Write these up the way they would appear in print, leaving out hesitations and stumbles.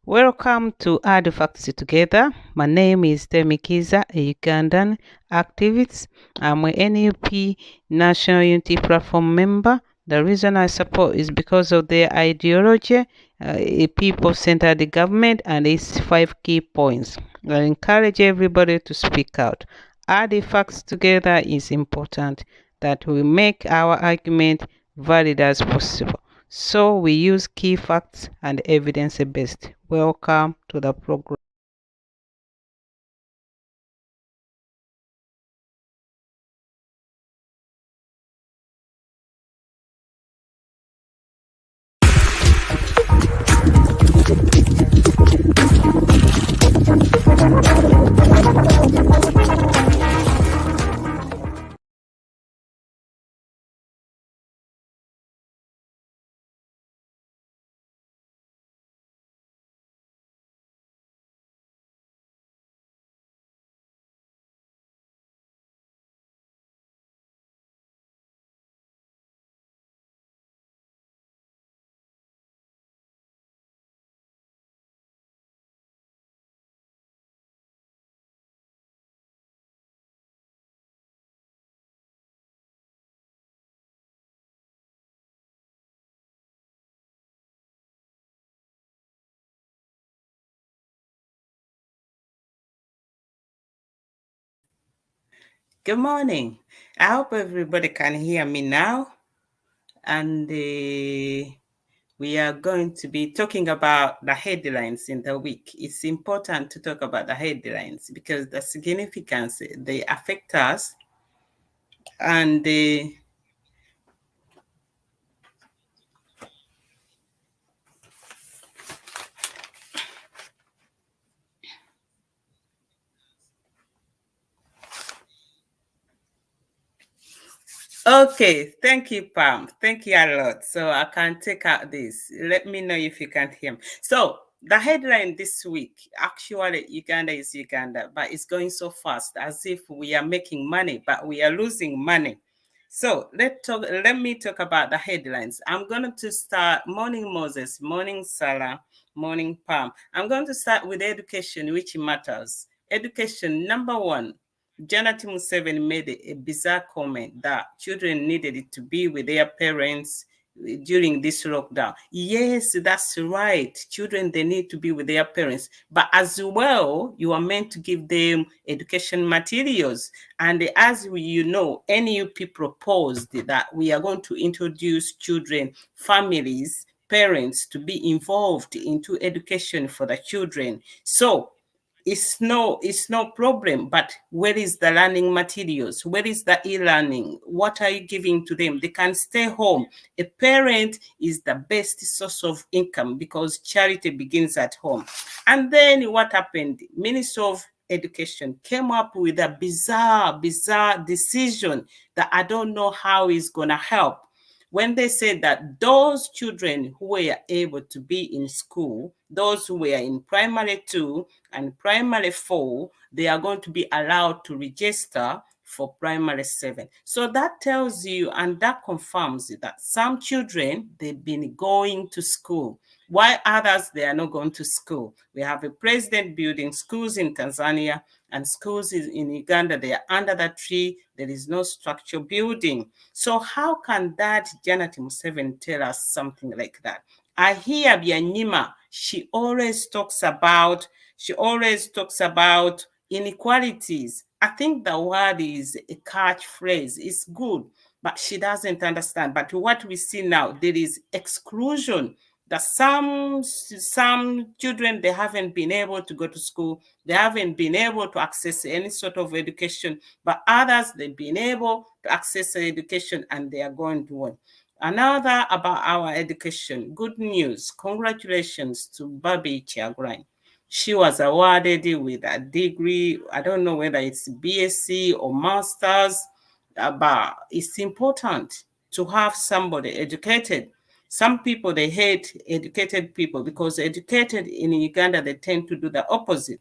Welcome to Add the Facts Together. My name is Temikiza, a Ugandan activist. I'm a NUP National Unity Platform member. The reason I support is because of their ideology, a people-centered government, and its 5 key points. I encourage everybody to speak out. Add the facts together is important that we make our argument valid as possible. So we use key facts and evidence-based. Welcome to the program. Good morning. I hope everybody can hear me now. And we are going to be talking about the headlines in the week. It's important to talk about the headlines because the significance, they affect us. And okay, thank you, Pam. Thank you a lot. So I can take out this. Let me know if you can't hear me. So the headline this week, actually, Uganda is Uganda, but it's going so fast as if we are making money, but we are losing money. So let me talk about the headlines. I'm going to start morning Moses, morning Salah, morning Pam. I'm going to start with education, which matters. Education, number one. Janet Museveni made a bizarre comment that children needed to be with their parents during this lockdown. Yes, that's right. Children, they need to be with their parents. But as well, you are meant to give them education materials. And as you know, NUP proposed that we are going to introduce children, families, parents to be involved into education for the children. So it's no problem, but where is the learning materials? Where is the e-learning? What are you giving to them? They can stay home. A parent is the best source of income because charity begins at home. And then what happened? Minister of Education came up with a bizarre decision that I don't know how is going to help. When they said that those children who were able to be in school, those who were in primary 2 and primary 4, they are going to be allowed to register for primary 7. So that tells you and that confirms that some children, they've been going to school, while others, they are not going to school. We have a president building schools in Tanzania and schools in Uganda. They are under the tree. There is no structure building. So how can that Janet Museveni tell us something like that? I hear Byanyima, she always talks about inequalities. I think the word is a catchphrase. It's good, but she doesn't understand. But what we see now, there is exclusion. That some children, they haven't been able to go to school, they haven't been able to access any sort of education, but others, they've been able to access education and they are going to one. Another about our education, good news, congratulations to Babi Chiagrai. She was awarded with a degree, I don't know whether it's BSc or master's, but it's important to have somebody educated. Some people, they hate educated people because educated in Uganda, they tend to do the opposite.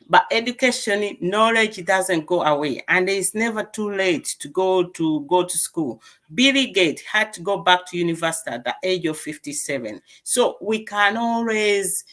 But education, knowledge doesn't go away, and it's never too late to go to school. Billy Gates had to go back to university at the age of 57. So we can always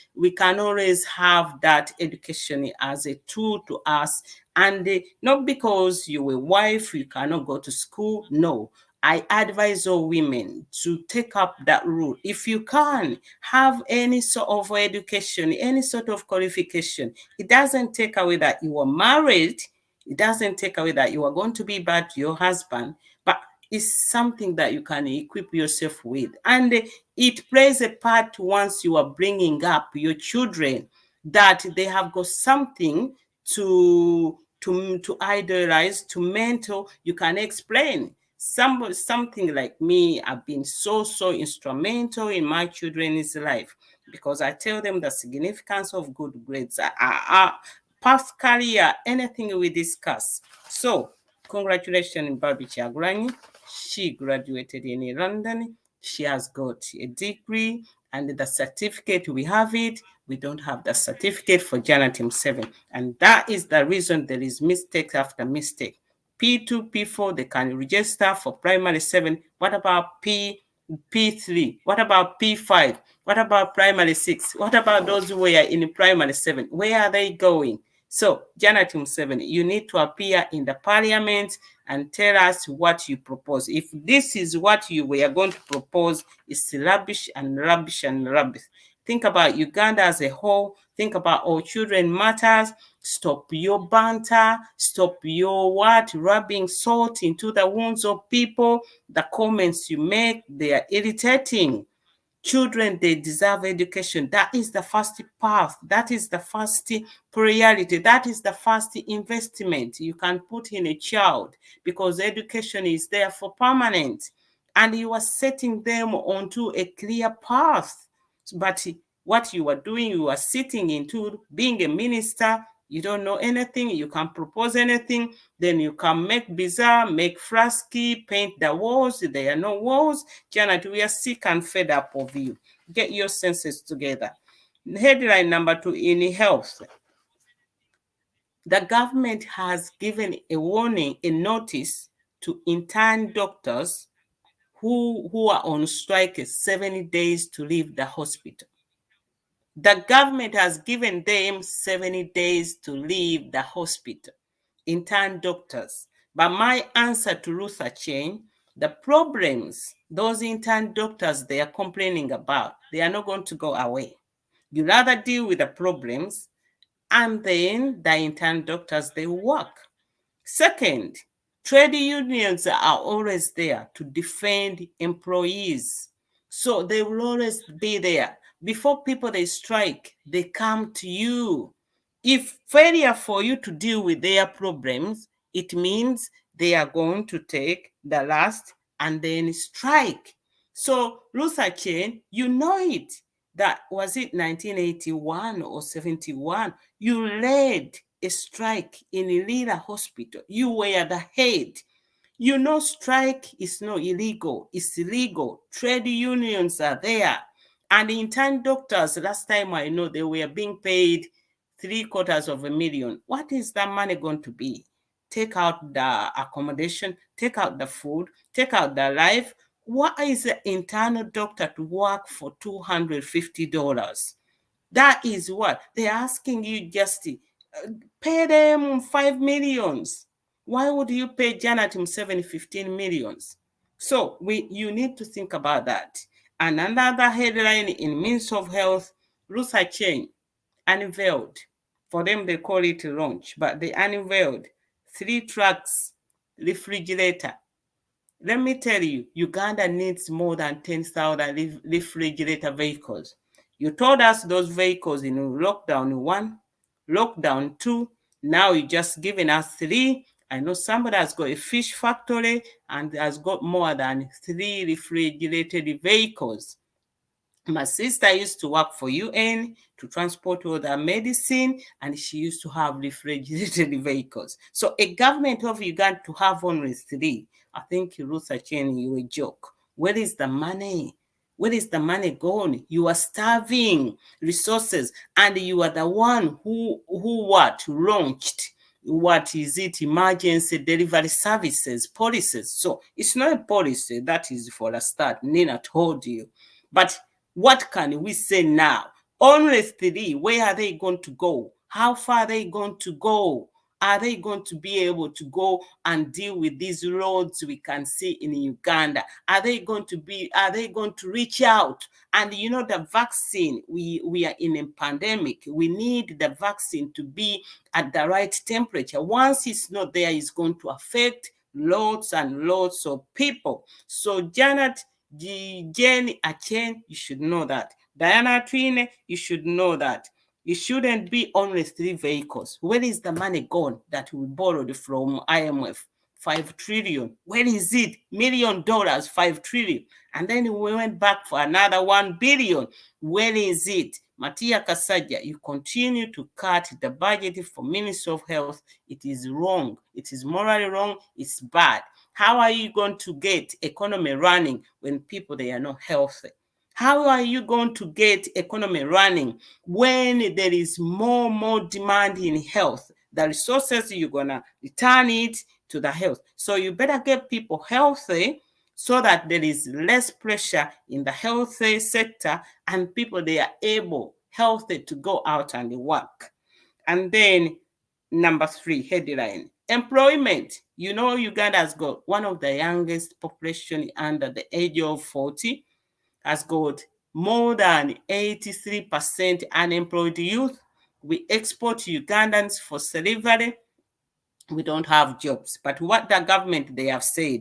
have that education as a tool to us, and not because you're a wife you cannot go to school. No, I advise all women to take up that rule. If you can have any sort of education, any sort of qualification, it doesn't take away that you are married. It doesn't take away that you are going to be bad to your husband, but it's something that you can equip yourself with. And it plays a part once you are bringing up your children, that they have got something to idolize, to mentor. You can explain. Something like me, I've been so instrumental in my children's life, because I tell them the significance of good grades, past career, anything we discuss. So congratulations, Barbie Chagulanyi. She graduated in London. She has got a degree, and the certificate, we have it. We don't have the certificate for Janet Museveni. And that is the reason there is mistake after mistake. P2, P4, they can register for primary 7. What about P3? What about P5? What about primary 6? What about those who were in primary 7? Where are they going? So, Janet Museveni, you need to appear in the parliament and tell us what you propose. If this is what you were going to propose, it's rubbish and rubbish and rubbish. Think about Uganda as a whole. Think about all children matters. Stop your banter. Stop your rubbing salt into the wounds of people. The comments you make, they are irritating. Children, they deserve education. That is the first path. That is the first priority. That is the first investment you can put in a child, because education is there for permanent, and you are setting them onto a clear path. But what you are doing, you are sitting into being a minister. You don't know anything. You can propose anything. Then you can make bizarre, make flasky, paint the walls. There are no walls. Janet, we are sick and fed up of you. Get your senses together. Headline number 2, in health. The government has given a warning, a notice to intern doctors who are on strike 70 days to leave the hospital. The government has given them 70 days to leave the hospital, intern doctors. But my answer to Ruth Acheng, the problems those intern doctors they are complaining about, they are not going to go away. You rather deal with the problems, and then the intern doctors, they work. Second, trade unions are always there to defend employees. So they will always be there. Before people they strike, they come to you. If failure for you to deal with their problems, it means they are going to take the last and then strike. So Luther Chain, you know it. That was it 1981 or 71. You led a strike in Lira Hospital. You were the head. You know, strike is not illegal, it's illegal. Trade unions are there. And intern doctors, last time I know, they were being paid $750,000. What is that money going to be? Take out the accommodation, take out the food, take out the life. What is an internal doctor to work for $250? That is what they're asking you, just pay them 5 millions. Why would you pay Janet Museveni 15 millions? So you need to think about that. And another headline in Ministry of Health, Ruth Acheng unveiled. For them, they call it launch, but they unveiled 3 trucks refrigerator. Let me tell you, Uganda needs more than 10,000 refrigerator vehicles. You told us those vehicles in lockdown 1, lockdown 2. Now you just given us 3. I know somebody has got a fish factory and has got more than 3 refrigerated vehicles. My sister used to work for UN to transport all the medicine, and she used to have refrigerated vehicles. So a government of Uganda to have only 3, I think Ruth Acheng, you a joke. Where is the money? Where is the money gone? You are starving resources, and you are the one who what launched what is it, emergency delivery services policies. So it's not a policy that is for a start. Nina told you, but what can we say now? Honestly, where are they going to go? How far are they going to go? Are they going to be able to go and deal with these roads we can see in Uganda? Are they going to reach out? And you know, the vaccine, we are in a pandemic. We need the vaccine to be at the right temperature. Once it's not there, it's going to affect lots and lots of people. So Janet, Jane Achen, you should know that. Diana Twine, you should know that. It shouldn't be only 3 vehicles. Where is the money gone that we borrowed from IMF? 5 trillion. Where is it? $1 million, 5 trillion. And then we went back for another 1 billion. Where is it? Matia Kasaja, you continue to cut the budget for Ministry of Health. It is wrong. It is morally wrong. It's bad. How are you going to get economy running when people, they are not healthy? How are you going to get economy running when there is more demand in health? The resources, you're going to return it to the health. So you better get people healthy so that there is less pressure in the healthy sector, and people, they are able, healthy, to go out and work. And then number 3 headline, employment. You know, Uganda has got one of the youngest population under the age of 40, has got more than 83% unemployed youth. We export Ugandans for slavery. We don't have jobs. But what the government, they have said,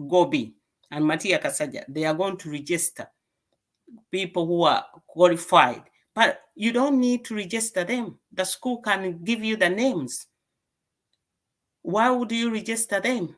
Gobi and Matia Kasaja, they are going to register people who are qualified. But you don't need to register them. The school can give you the names. Why would you register them?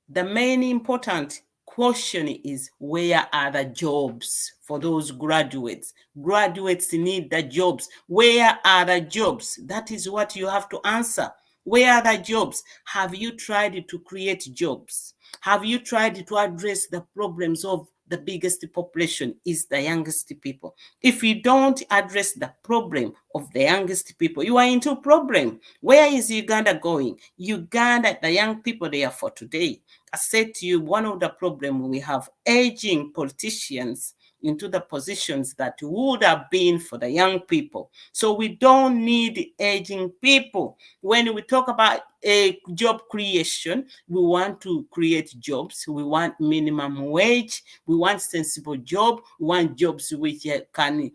The main important question is, where are the jobs for those graduates? Graduates need the jobs. Where are the jobs? That is what you have to answer. Where are the jobs? Have you tried to create jobs? Have you tried to address the problems of the biggest population is the youngest people? If you don't address the problem of the youngest people, you are into problem. Where is Uganda going? Uganda, the young people, they are for today. I said to you, one of the problems, we have aging politicians into the positions that would have been for the young people. So we don't need aging people. When we talk about a job creation, we want to create jobs. We want minimum wage. We want sensible job. We want jobs which can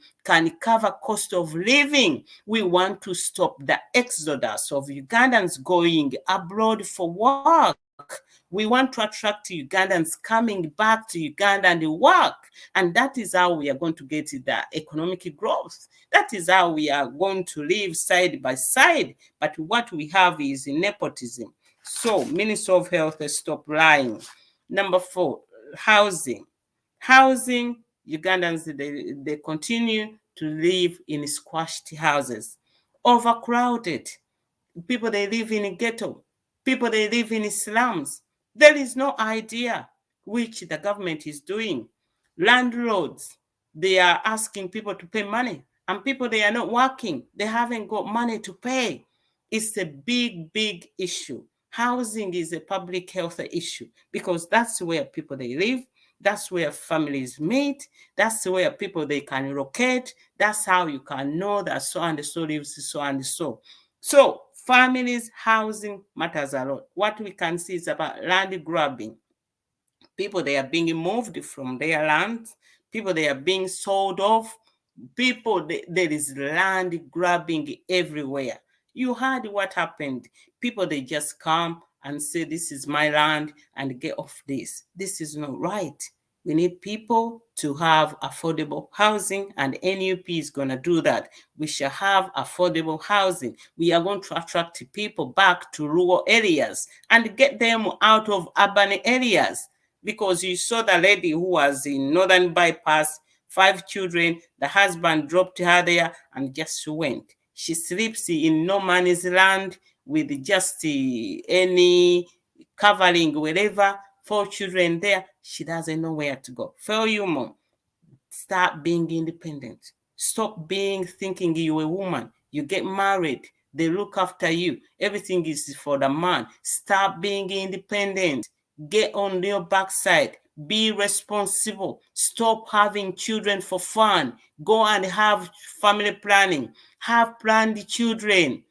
cover cost of living. We want to stop the exodus of Ugandans going abroad for work. We want to attract Ugandans coming back to Uganda and work. And that is how we are going to get the economic growth. That is how we are going to live side by side. But what we have is nepotism. So, Minister of Health, stop lying. Number 4, housing. Housing, Ugandans, they continue to live in squashed houses, overcrowded. People, they live in a ghetto. People, they live in slums. There is no idea which the government is doing. Landlords, they are asking people to pay money, and people, they are not working. They haven't got money to pay. It's a big issue. Housing is a public health issue because that's where people, they live. That's where families meet. That's where people, they can relocate. That's how you can know that so and so lives so and so. So families, housing matters a lot. What we can see is about land grabbing. People, they are being moved from their lands. People, they are being sold off. People, there is land grabbing everywhere. You heard what happened. People, they just come and say, this is my land, and get off this. This is not right. We need people to have affordable housing, and NUP is going to do that. We shall have affordable housing. We are going to attract people back to rural areas and get them out of urban areas. Because you saw the lady who was in Northern Bypass, 5 children, the husband dropped her there and just went. She sleeps in no man's land with just any covering wherever, 4 children there. She doesn't know where to go. For you, mom, Start being independent. Stop being thinking you're a woman. You get married, they look after you. Everything is for the man. Start being independent. Get on your backside. Be responsible. Stop having children for fun. Go and have family planning. Have planned children.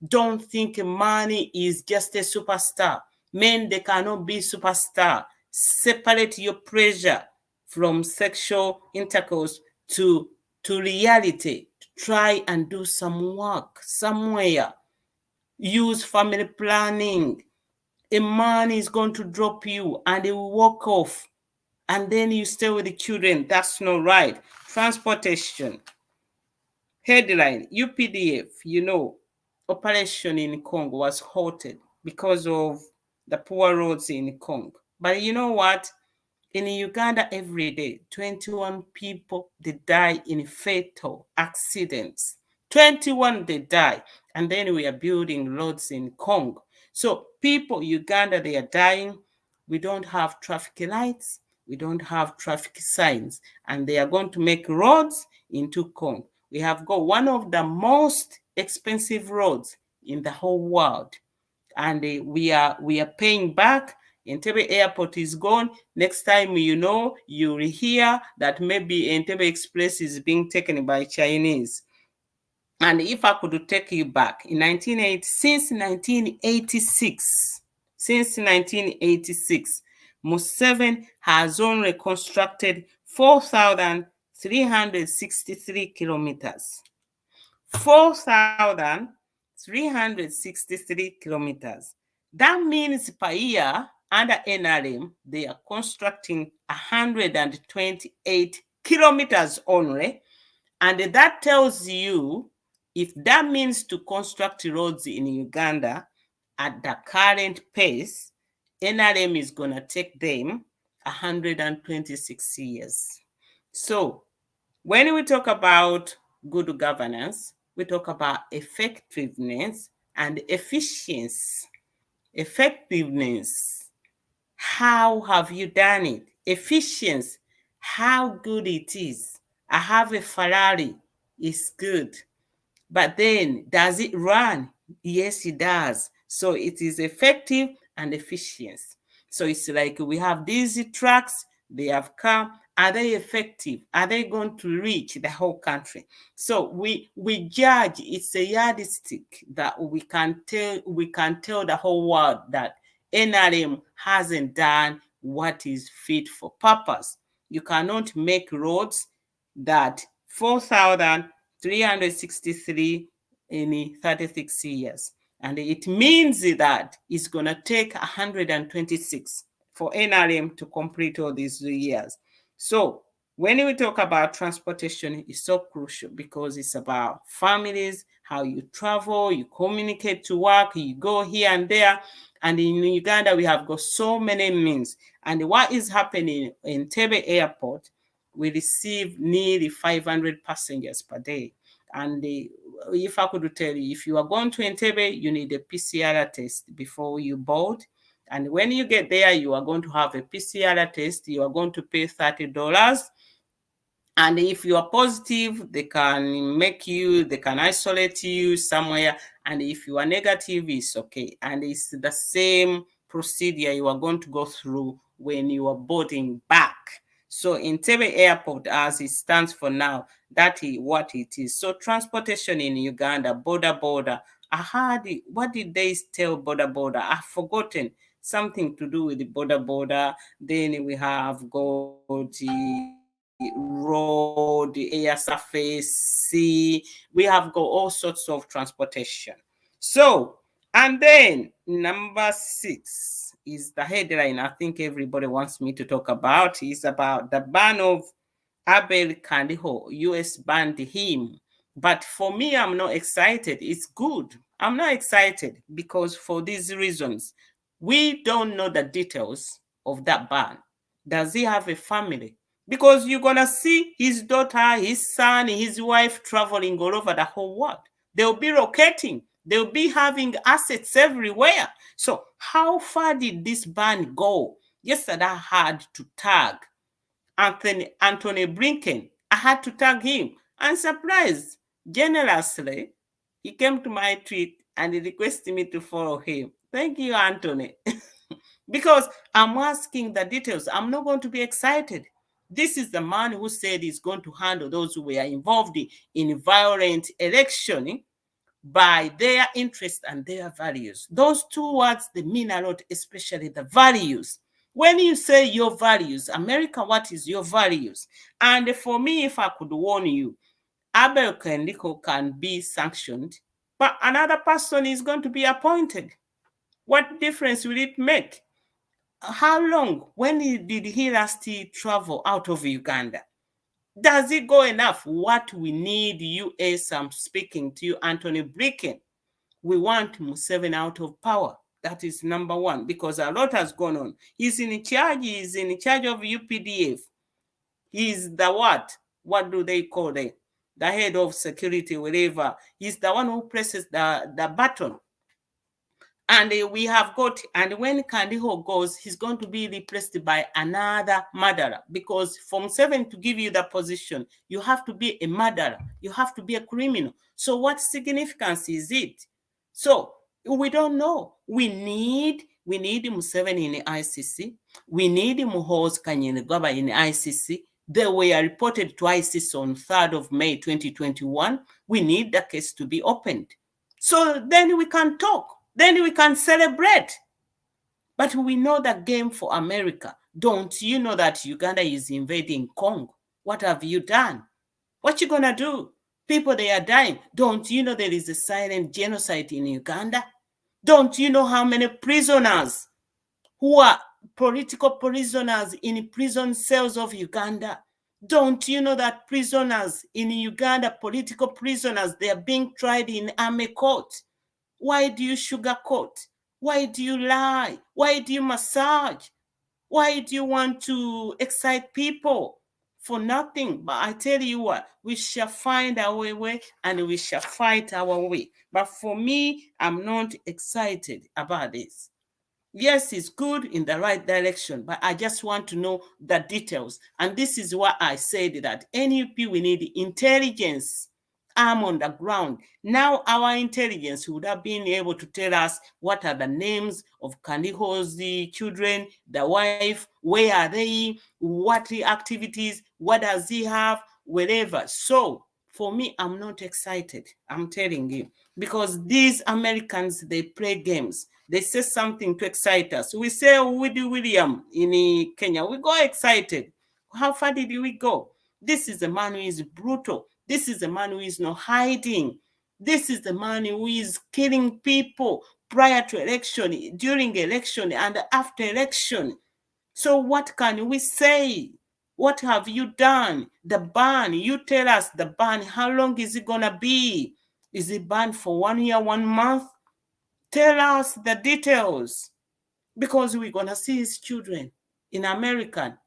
Don't think money is just a superstar. Men, they cannot be superstar. Separate your pleasure from sexual intercourse to reality. Try and do some work somewhere. Use family planning. A man is going to drop you and he will walk off, and then you stay with the children. That's not right. Transportation. Headline: UPDF, operation in Congo was halted because of the poor roads in Congo. But you know what? In Uganda every day, 21 people, they die in fatal accidents. 21 they die. And then we are building roads in Congo. So people, Uganda, they are dying. We don't have traffic lights. We don't have traffic signs. And they are going to make roads into Congo. We have got one of the most expensive roads in the whole world. And we are paying back. Entebbe Airport is gone. Next time, you will hear that maybe Entebbe Express is being taken by Chinese. And if I could take you back, since 1986, Museveni has only constructed 4,363 kilometers. 4,363 kilometers. That means per year, under NRM, they are constructing 128 kilometers only. And that tells you, if that means to construct roads in Uganda at the current pace, NRM is going to take them 126 years. So when we talk about good governance, we talk about effectiveness and efficiency. Effectiveness, how have you done it? Efficiency, how good it is. I have a Ferrari, it's good. But then, does it run? Yes, it does. So it is effective and efficient. So it's like we have these trucks, they have come. Are they effective? Are they going to reach the whole country? So we judge. It's a yardstick that we can tell the whole world that NRM hasn't done what is fit for purpose. You cannot make roads that 4,363 in 36 years. And it means that it's going to take 126 for NRM to complete all these years. So when we talk about transportation, it's so crucial because it's about families, how you travel, you communicate to work, you go here and there. And in Uganda, we have got so many means. And what is happening in Entebbe Airport, we receive nearly 500 passengers per day. And if I could tell you, if you are going to Entebbe, you need a PCR test before you board. And when you get there, you are going to have a PCR test. You are going to pay $30. And if you are positive, they can isolate you somewhere. And if you are negative, it's okay. And it's the same procedure you are going to go through when you are boarding back. So Entebbe Airport, as it stands for now, that is what it is. So transportation in Uganda, border. I heard, what did they tell border? I've forgotten. Something to do with the border. Then we have got the road, the air surface, sea. We have got all sorts of transportation. So, and then number 6 is the headline I think everybody wants me to talk about. Is about the ban of Abel Kandiho. US banned him. But for me, I'm not excited. It's good. I'm not excited because for these reasons, we don't know the details of that ban. Does he have a family? Because you're going to see his daughter, his son, his wife traveling all over the whole world. They'll be rotating. They'll be having assets everywhere. So how far did this ban go? Yesterday I had to tag Anthony Blinken. I had to tag him. And surprised, generously, he came to my tweet and he requested me to follow him. Thank you, Anthony. Because I'm asking the details. I'm not going to be excited. This is the man who said he's going to handle those who were involved in violent election by their interests and their values. Those two words, they mean a lot, especially the values. When you say your values, America, what is your values? And for me, if I could warn you, Abel Kendiko can be sanctioned, but another person is going to be appointed. What difference will it make? How long? When did he last travel out of Uganda? Does it go enough? What we need, US, I'm speaking to you, Anthony Blinken. We want Museveni out of power. That is number one, because a lot has gone on. He's in charge of UPDF. He's the what? What do they call it? The head of security, whatever. He's the one who presses the button. And we have got, and when Kandiho goes, he's going to be replaced by another murderer. Because from 7 to give you the position, you have to be a murderer. You have to be a criminal. So what significance is it? So we don't know. We need Museveni in the ICC. We need Muhoozi Kainerugaba in the ICC. They were reported to ICC on 3rd of May 2021. We need the case to be opened. So then we can talk. Then we can celebrate. But we know the game for America. Don't you know that Uganda is invading Congo? What have you done? What you gonna do? People, they are dying. Don't you know there is a silent genocide in Uganda? Don't you know how many prisoners who are political prisoners in prison cells of Uganda? Don't you know that prisoners in Uganda, political prisoners, they are being tried in army court? Why do you sugarcoat? Why do you lie? Why do you massage? Why do you want to excite people? For nothing. But I tell you what, we shall find our way and we shall fight our way. But for me, I'm not excited about this. Yes, it's good in the right direction, but I just want to know the details. And this is why I said that NUP, we need intelligence, arm on the ground. Now our intelligence would have been able to tell us what are the names of Kandiho's children, the wife, where are they, what activities, what does he have, wherever. So for me, I'm not excited. I'm telling you, because these Americans, they play games. They say something to excite us. We say Woody William in Kenya. We go excited. How far did we go? This is a man who is brutal. This is a man who is not hiding. This is the man who is killing people prior to election, during election, and after election. So what can we say? What have you done? The ban, you tell us the ban, how long is it going to be? Is it banned for 1 year, 1 month? Tell us the details, because we're going to see his children in America,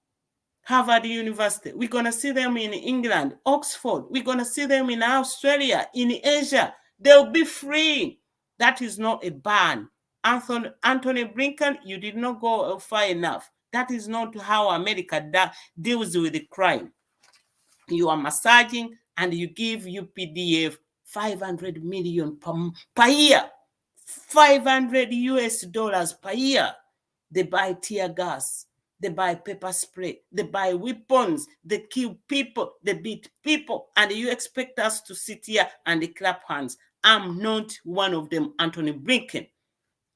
Harvard University. We're going to see them in England, Oxford. We're going to see them in Australia, in Asia. They'll be free. That is not a ban. Anthony Blinken, you did not go far enough. That is not how America deals with the crime. You are massaging and you give UPDF 500 million per year. 500 US dollars per year. They buy tear gas. They buy pepper spray. They buy weapons. They kill people. They beat people. And you expect us to sit here and clap hands. I'm not one of them, Anthony Blinken.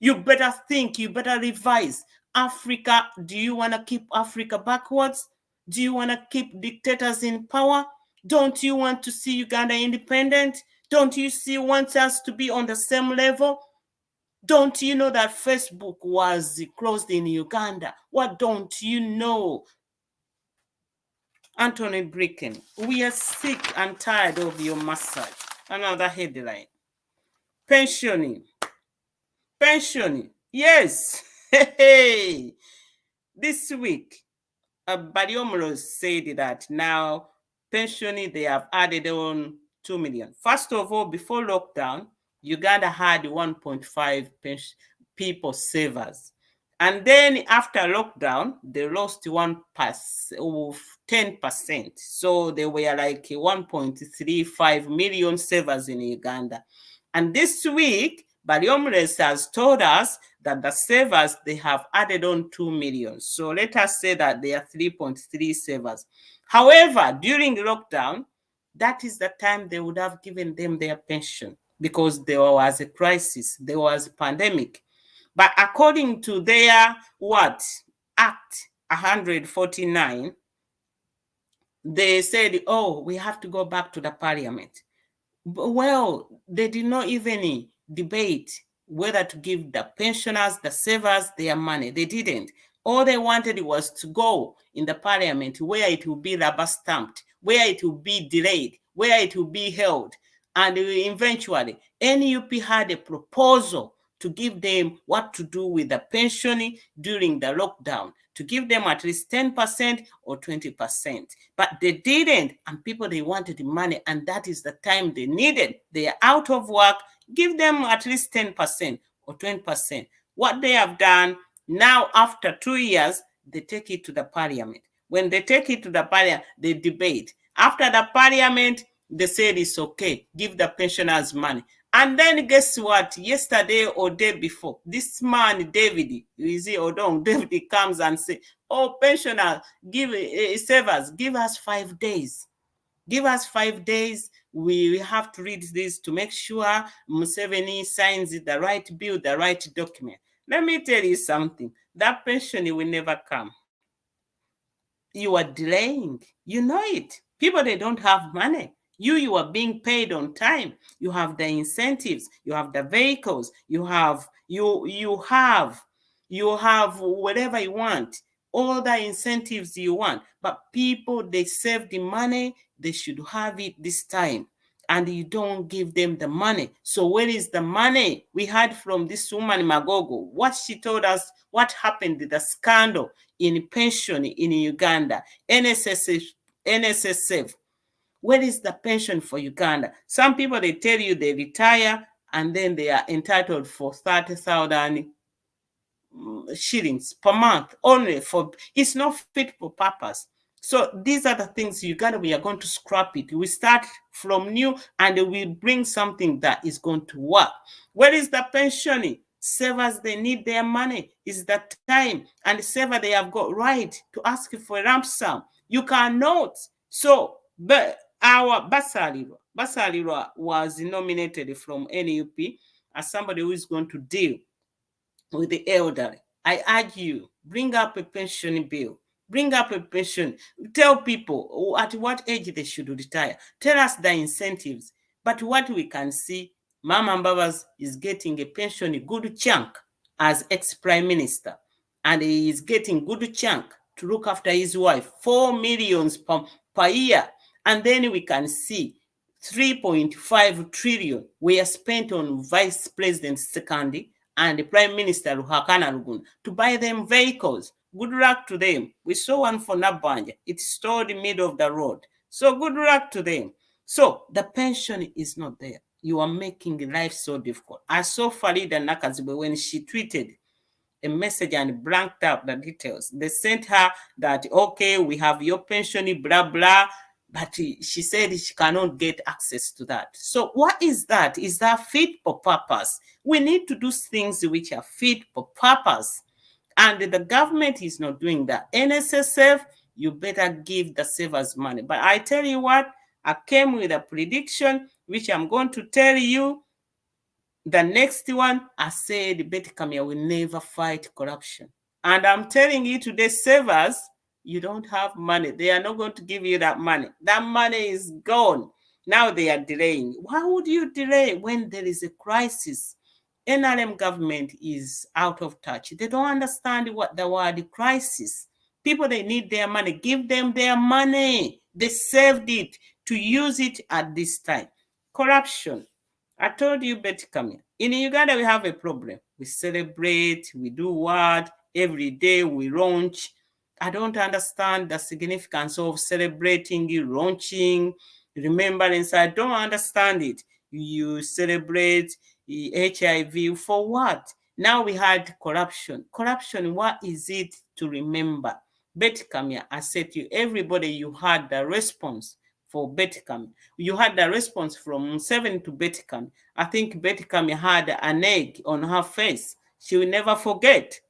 You better think. You better revise. Africa, do you want to keep Africa backwards? Do you want to keep dictators in power? Don't you want to see Uganda independent? Don't you want us to be on the same level? Don't you know that Facebook was closed in Uganda? What don't you know? Anthony Blinken, we are sick and tired of your massage. Another headline. Pensioning. Yes. Hey. This week, Badiomolo said that now pensioning, they have added on 2 million. First of all, before lockdown, Uganda had 1.5 people savers. And then after lockdown, they lost 10%. So they were like 1.35 million savers in Uganda. And this week, Baliomres has told us that the savers, they have added on 2 million. So let us say that they are 3.3 savers. However, during lockdown, that is the time they would have given them their pension because there was a crisis, there was a pandemic. But according to their Act 149, they said, oh, we have to go back to the parliament. Well, they did not even debate whether to give the pensioners, the savers, their money. They didn't. All they wanted was to go in the parliament where it will be rubber stamped, where it will be delayed, where it will be held. And eventually, NUP had a proposal to give them what to do with the pension during the lockdown, to give them at least 10% or 20%. But they didn't, and people, they wanted the money, and that is the time they needed. They are out of work. Give them at least 10% or 20%. What they have done now, after 2 years, they take it to the parliament. When they take it to the parliament, they debate. After the parliament, they said it's okay, give the pensioners money. And then guess what? Yesterday or day before, this man, David, you see, Odong, David comes and say, oh, pensioners, give savers, give us 5 days. Give us 5 days. We have to read this to make sure Museveni signs the right bill, the right document. Let me tell you something. That pension will never come. You are delaying. You know it. People, they don't have money. You are being paid on time. You have the incentives. You have the vehicles. You have whatever you want, all the incentives you want. But people, they save the money. They should have it this time. And you don't give them the money. So where is the money? We heard from this woman, Magogo, what she told us, what happened, the scandal in pension in Uganda, NSSF. Where is the pension for Uganda? Some people, they tell you they retire and then they are entitled for 30,000 shillings per month only. For it's not fit for purpose. So these are the things Uganda, we are going to scrap it. We start from new and we bring something that is going to work. Where is the pensioning? Savers, they need their money. It's the time. And saver, they have got right to ask for a lump sum. You cannot. So, but our Basalirwa was nominated from NUP as somebody who is going to deal with the elderly. I urge you, bring up a pension bill. Bring up a pension. Tell people at what age they should retire. Tell us the incentives. But what we can see, Mama Mbabas is getting a pension, a good chunk as ex-prime minister. And he is getting good chunk to look after his wife, 4 million per year. And then we can see 3.5 trillion were spent on Vice President Sekandi and the Prime Minister Ruhakana Rugunda to buy them vehicles. Good luck to them. We saw one for Nabanja. It's stored in the middle of the road. So good luck to them. So the pension is not there. You are making life so difficult. I saw Farida Nakazibwe when she tweeted a message and blanked out the details. They sent her that, okay, we have your pension, blah, blah. But she said she cannot get access to that. So what is that? Is that fit for purpose? We need to do things which are fit for purpose. And the government is not doing that. NSSF, you better give the savers money. But I tell you what, I came with a prediction, which I'm going to tell you. The next one, I said, Betty Kamya will never fight corruption. And I'm telling you today, savers, you don't have money. They are not going to give you that money. That money is gone. Now they are delaying. Why would you delay when there is a crisis? NRM government is out of touch. They don't understand what the word crisis. People, they need their money. Give them their money. They saved it to use it at this time. Corruption. I told you, Betty Kamya. In Uganda, we have a problem. We celebrate, we do what? Every day we launch. I don't understand the significance of celebrating, launching, remembrance. I don't understand it. You celebrate HIV for what? Now we had corruption. Corruption, what is it to remember? Betty Kamya, I said to you, everybody, you had the response for Betty Kamya. You had the response from Museveni to Betty Kamya. I think Betty Kamya had an egg on her face. She will never forget.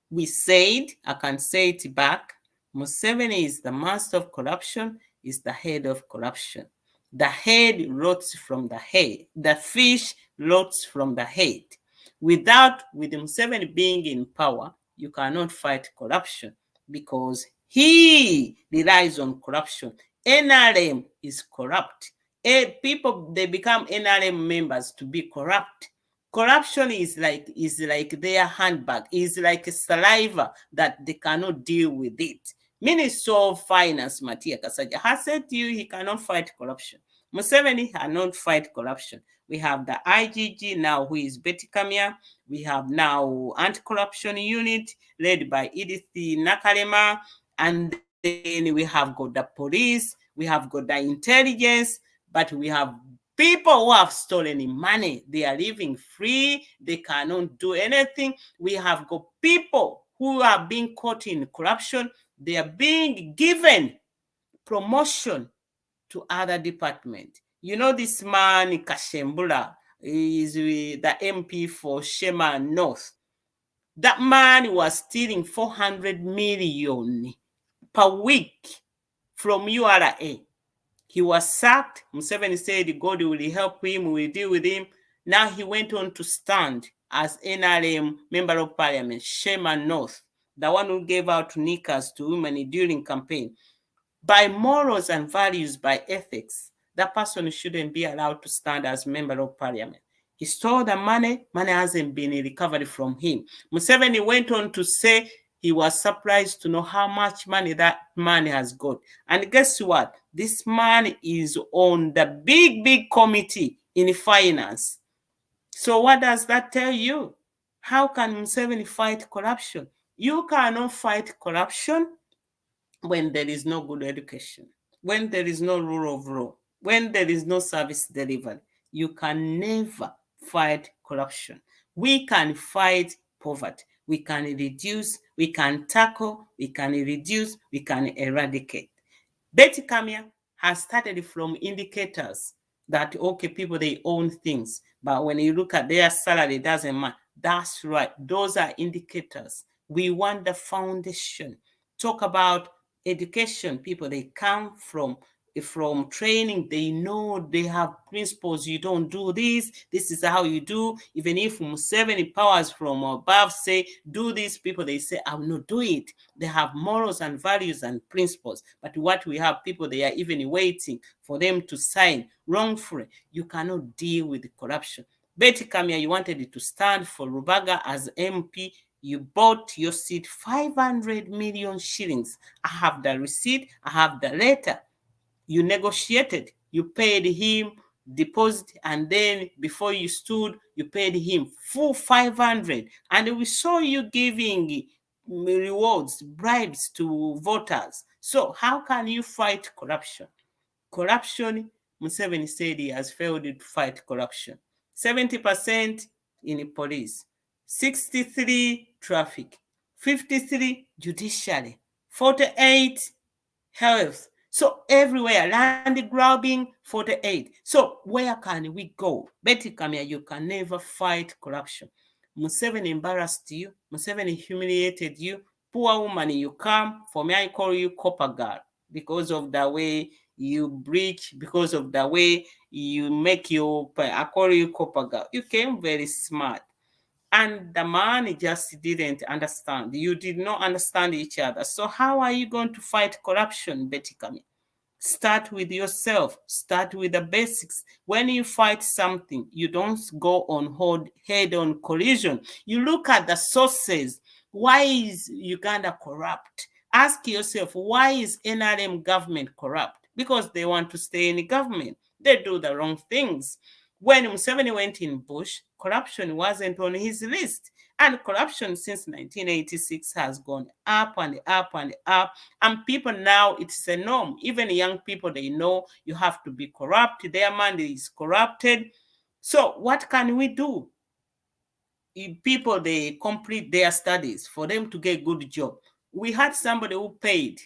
We said, I can say it back, Museveni is the master of corruption, is the head of corruption. The head rots from the head. The fish rots from the head. With Museveni being in power, you cannot fight corruption because he relies on corruption. NRM is corrupt. People, they become NRM members to be corrupt. Corruption is like their handbag, is like saliva that they cannot deal with it. Minister of Finance Matia Kasaja has said to you he cannot fight corruption. Museveni cannot fight corruption. We have the IGG now, who is Betty Kamya. We have now anti-corruption unit led by Edith Nakalema, and then we have got the police, we have got the intelligence, but we have people who have stolen money. They are living free. They cannot do anything. We have got people who are being caught in corruption. They are being given promotion to other departments. You know, this man, Kashembula, is the MP for Shema North. That man was stealing 400 million per week from URA. He was sacked. Museveni said God will help him, will deal with him. Now he went on to stand as NRM Member of Parliament, Shema North, the one who gave out knickers to women during campaign. By morals and values, by ethics, that person shouldn't be allowed to stand as Member of Parliament. He stole the money hasn't been recovered from him. Museveni went on to say he was surprised to know how much money that man has got. And guess what? This man is on the big committee in finance. So what does that tell you? How can Museveni fight corruption? You cannot fight corruption when there is no good education, when there is no rule of law, when there is no service delivery. You can never fight corruption. We can fight poverty. We can reduce, we can tackle, we can reduce, we can eradicate. Betty Kamya has started from indicators that, okay, people, they own things, but when you look at their salary, it doesn't matter. That's right. Those are indicators. We want the foundation. Talk about education. People, they come from training. They know, they have principles. You don't do this is how you do. Even if Museveni powers from above say do this, people, they say I will not do it. They have morals and values and principles. But what we have, people, they are even waiting for them to sign wrongfully. You cannot deal with corruption. Betty Kamya, you wanted to stand for Rubaga as MP. You bought your seat 500 million shillings. I have the receipt. I have the letter. You negotiated. You paid him deposit, and then before you stood, you paid him full 500. And we saw you giving rewards, bribes to voters. So how can you fight corruption? Corruption, Museveni said he has failed to fight corruption. 70% in police, 63 traffic, 53 judiciary, 48 health. So everywhere, land grabbing, 48. So where can we go? Betty Kamya, you can never fight corruption. Museveni embarrassed you. Museveni humiliated you. Poor woman, you come. For me, I call you copper girl because of the way you breach, because of the way you make your, I call you copper girl. You came very smart. And the man just didn't understand. You did not understand each other. So how are you going to fight corruption, Betty Kamya? Start with yourself. Start with the basics. When you fight something, you don't go on head-on collision. You look at the sources. Why is Uganda corrupt? Ask yourself, why is NRM government corrupt? Because they want to stay in the government. They do the wrong things. When Museveni went in bush, corruption wasn't on his list. And corruption since 1986 has gone up and up and up. And people now, it's a norm. Even young people, they know you have to be corrupt. Their money is corrupted. So what can we do? people, they complete their studies for them to get good job. We had somebody who paid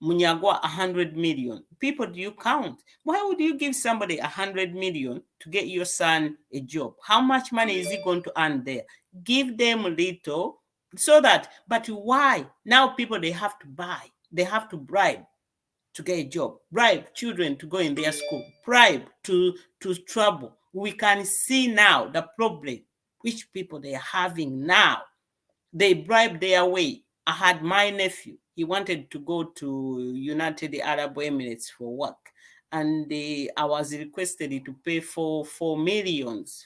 Munyagwa 100 million. People, do you count? Why would you give somebody 100 million to get your son a job? How much money is he going to earn there? Give them a little so that, but why? Now people, they have to buy, they have to bribe to get a job, bribe children to go in their school, bribe to travel. We can see now the problem which people they are having now. They bribe their way. I had my nephew. He wanted to go to United Arab Emirates for work, and I was requested to pay for 4 millions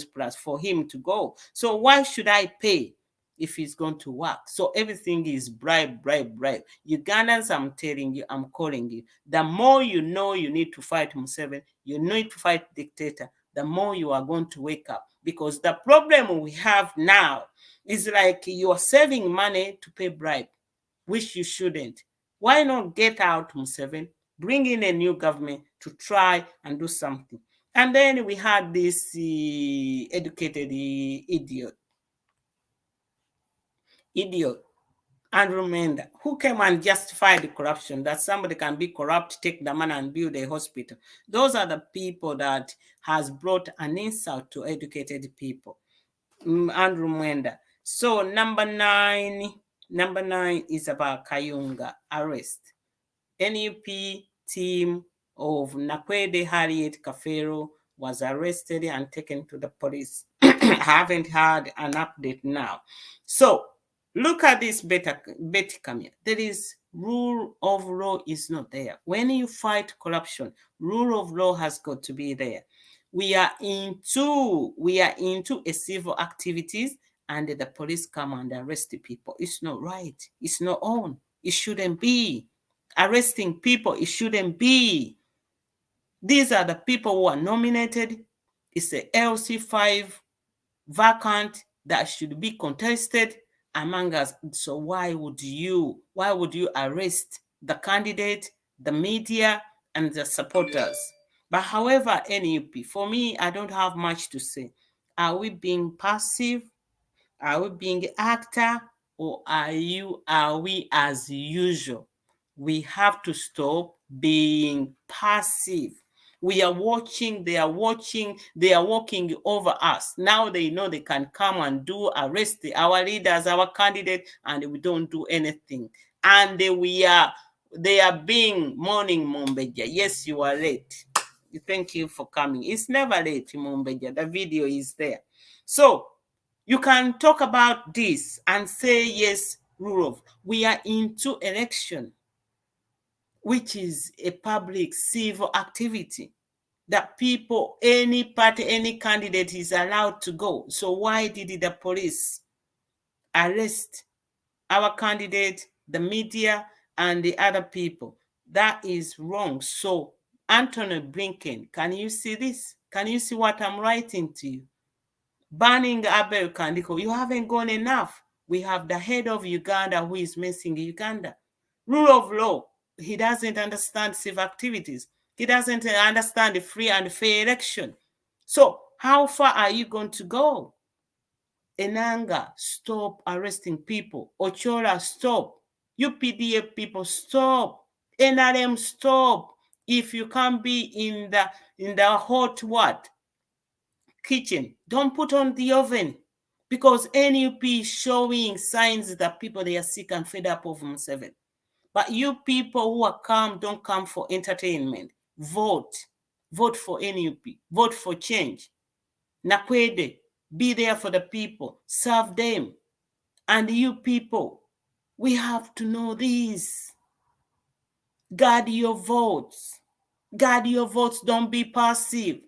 plus for him to go. So why should I pay if he's going to work? So everything is bribe, bribe, bribe. Ugandans, I'm telling you, I'm calling you. The more you know you need to fight Museveni, you need to fight dictator, the more you are going to wake up. Because the problem we have now is like you are saving money to pay bribe, which you shouldn't. Why not get out Museveni, bring in a new government to try and do something? And then we had this educated idiot, Andrew Menda, who came and justified the corruption, that somebody can be corrupt, take the money and build a hospital. Those are the people that has brought an insult to educated people. Andrew Mwenda. So number nine is about Kayunga arrest. NUP team of Nakwede Harriet Kafero was arrested and taken to the police. I haven't had an update now. So look at this, Betty Kamia. There is rule of law is not there. When you fight corruption, rule of law has got to be there. We are into a civil activities, and the police come and arrest the people. It's not right. It's not on. It shouldn't be. Arresting people, it shouldn't be. These are the people who are nominated. It's a LC5 vacant that should be contested among us. So why would you arrest the candidate, the media, and the supporters? But however, NUP, for me, I don't have much to say. Are we being passive? Are we being actor? Or are we as usual? We have to stop being passive. We are watching, they are watching, they are walking over us. Now they know they can come and arrest our leaders, our candidate, and we don't do anything. And they are being mourning Mumbeja. Yes, you are late. Thank you for coming. It's never late, Mumbeja. The video is there. So you can talk about this and say, yes, rule. We are into election, which is a public civil activity that people, any party, any candidate is allowed to go. So why did the police arrest our candidate, the media, and the other people? That is wrong. So Anthony Blinken, can you see this? Can you see what I'm writing to you? Banning Abel Kandiko, you haven't gone enough. We have the head of Uganda who is messing Uganda. Rule of law, he doesn't understand civil activities. He doesn't understand the free and fair election. So how far are you going to go? Enanga, stop arresting people. Ochola, stop. UPDA people, stop. NRM, stop. If you can't be in the hot kitchen, don't put on the oven, because NUP is showing signs that people, they are sick and fed up of Museveni. But you people who are calm, don't come for entertainment. Vote for NUP, vote for change. Nakwede, be there for the people, serve them. And you people, we have to know this. Guard your votes. Guard your votes, don't be passive.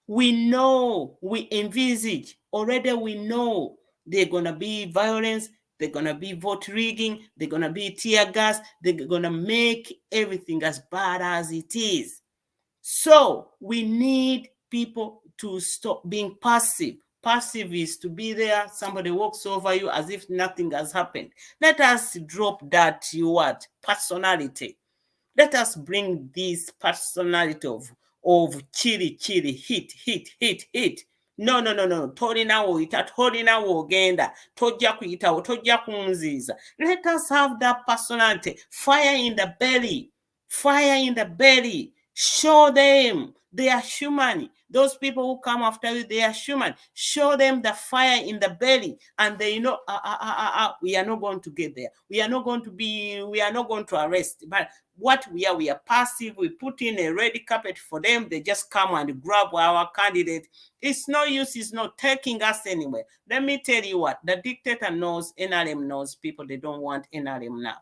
We know, we envisage, already we know there's going to be violence, there's going to be vote rigging, there's going to be tear gas, they're going to make everything as bad as it is. So we need people to stop being passive. Passive is to be there, somebody walks over you as if nothing has happened. Let us drop that personality. Let us bring this personality of chili, hit. no, tolina woyita, tolina wogenda, tojja kuyitawo, tojja kunziiza. Let us have that personality. Fire in the belly. Fire in the belly. Show them they are human. Those people who come after you, they are human. Show them the fire in the belly, and they know, we are not going to get there. We are not going to arrest. But what we are passive. We put in a red carpet for them. They just come and grab our candidate. It's no use. It's not taking us anywhere. Let me tell you what, the dictator knows, NRM knows people, they don't want NRM now.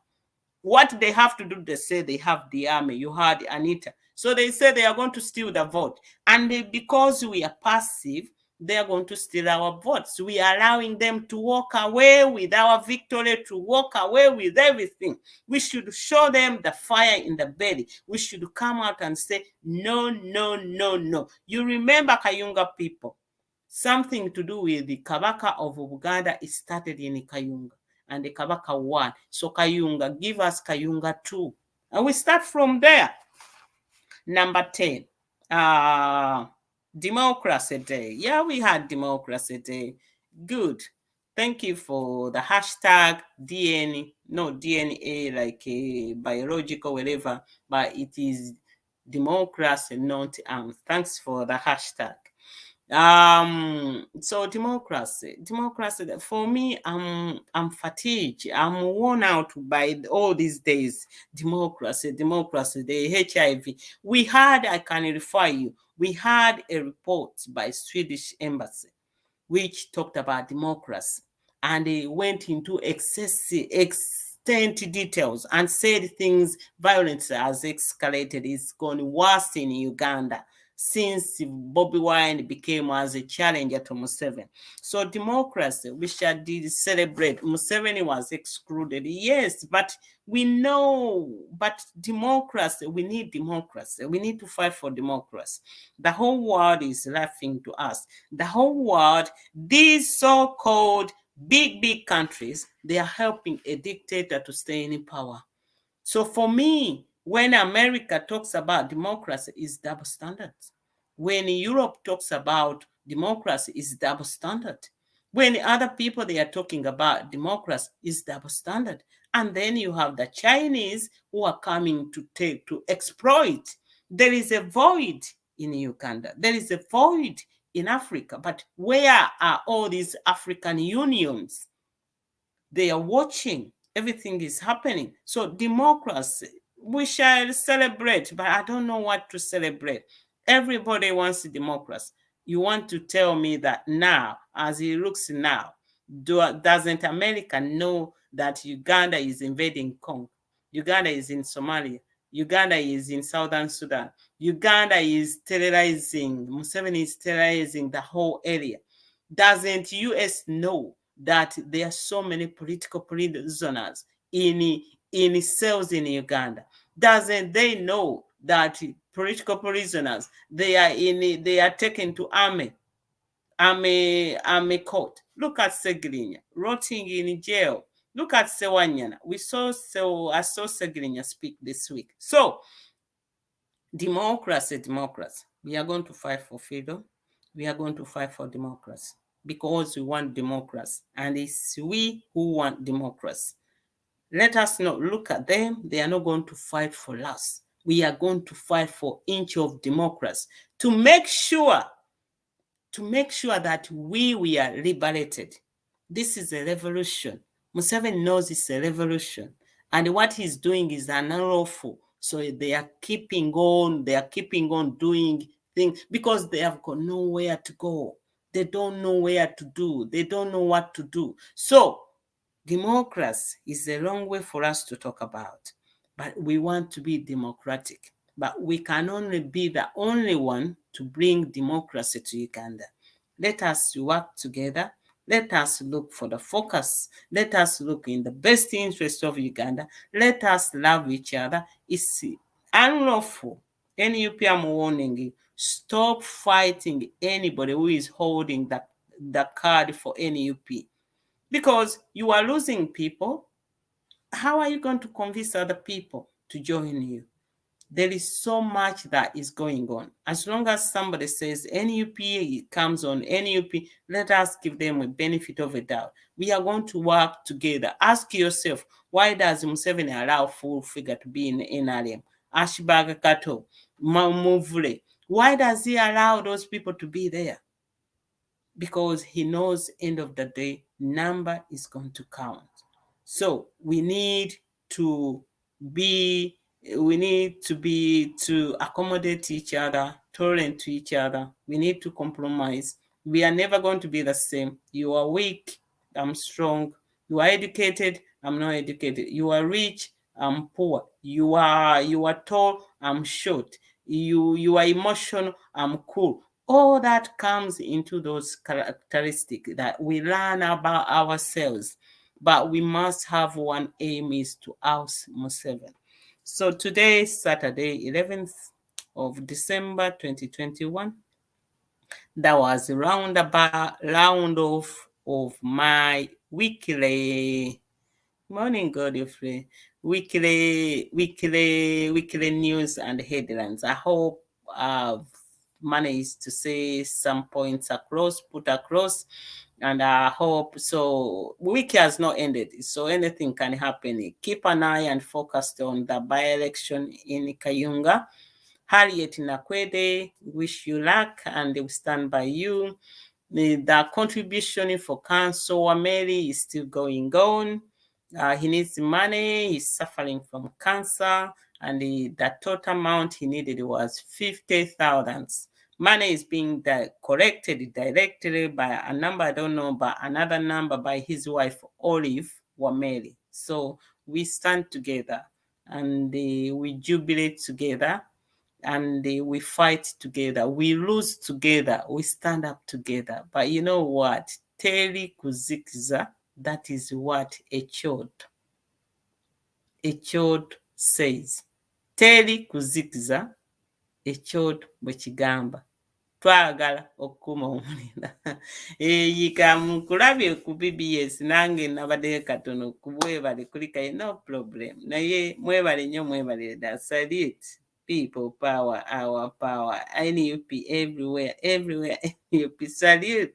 What they have to do, they say they have the army. You heard Anita. So they say they are going to steal the vote. And because we are passive, they are going to steal our votes. We are allowing them to walk away with our victory, to walk away with everything. We should show them the fire in the belly. We should come out and say, no, no, no, no. You remember Kayunga people. Something to do with the Kabaka of Uganda is started in Kayunga. And the Kabaka won. So Kayunga, give us Kayunga 2. And we start from there. Number 10. Democracy Day. Yeah, we had Democracy Day. Good. Thank you for the hashtag DNA. No, DNA like a biological, whatever. But it is democracy, not thanks for the hashtag. So democracy for me, I'm fatigued, I'm worn out by all these days. Democracy, the HIV we had. I can refer you, we had a report by Swedish embassy which talked about democracy, and they went into extent details and said things, violence has escalated, it's gone worse in Uganda since Bobby Wine became as a challenger to Museveni. So democracy, we shall celebrate. Museveni was excluded, yes, but we know, but democracy, we need democracy. We need to fight for democracy. The whole world is laughing to us. The whole world, these so-called big countries, they are helping a dictator to stay in power. So for me, when America talks about democracy, it's double standard. When Europe talks about democracy, it's double standard. When other people, they are talking about democracy, it's double standard. And then you have the Chinese who are coming to exploit. There is a void in Uganda. There is a void in Africa. But where are all these African unions? They are watching. Everything is happening. So democracy, we shall celebrate, but I don't know what to celebrate. Everybody wants democracy. You want to tell me that now, as it looks now, doesn't America know that Uganda is invading Congo? Uganda is in Somalia. Uganda is in Southern Sudan. Uganda is terrorizing, Museveni is terrorizing the whole area. Doesn't US know that there are so many political prisoners in cells in Uganda? Doesn't they know that political prisoners, they are taken to army court? Look at Segrinya rotting in jail. Look at Sewanyana. I saw Segrinya speak this week. So democracy. We are going to fight for freedom. We are going to fight for democracy because we want democracy, and it's we who want democracy. Let us not look at them. They are not going to fight for us. We are going to fight for inch of democracy to make sure that we are liberated. This is a revolution. Museveni knows it's a revolution, and what he's doing is unlawful. So they are keeping on doing things because they have got nowhere to go. They don't know where to do. They don't know what to do. So democracy is a long way for us to talk about, but we want to be democratic. But we can only be the only one to bring democracy to Uganda. Let us work together. Let us look for the focus. Let us look in the best interest of Uganda. Let us love each other. It's unlawful. NUP, I'm warning you. Stop fighting anybody who is holding the card for NUP. Because you are losing people. How are you going to convince other people to join you? There is so much that is going on. As long as somebody says NUP comes on, NUP, let us give them a benefit of a doubt. We are going to work together. Ask yourself, why does Museveni allow full figure to be in NRM? Ashbaga Kato, Muvule. Why does he allow those people to be there? Because he knows end of the day, number is going to count. So we need to be to accommodate each other, tolerant to each other. We need to compromise. We are never going to be the same. You are weak, I'm strong. You are educated, I'm not educated. You are rich, I'm poor. You are tall, I'm short. You are emotional, I'm cool. All that comes into those characteristics that we learn about ourselves. But we must have one aim, is to oust Museveni. So today, Saturday, 11th of December 2021, that was round off of my weekly morning, Godfrey. Weekly news and headlines. I hope I've managed to say some points put across, and I hope so. Week has not ended, so anything can happen. Keep an eye and focused on the by-election in Kayunga. Harriet Nakwede, wish you luck and we stand by you. The contribution for Council Wameli is still going on. He needs money. He's suffering from cancer, and the total amount he needed was 50,000. Money is being collected directly by a number, I don't know, but another number by his wife, Olive Wameli. So we stand together and we jubilate together and we fight together. We lose together. We stand up together. But you know what? Teri kuzikiza, that is what Echod says. Teri kuzikiza, Echod bwekigamba. Twagala okukuma omulinda. Yika mukulabye ku BBS nange nabadde katono kubwebale kulikaye no problem. Naye mwebale nnyo mwebale da salute. People power, our power. NUP everywhere. NUP salute.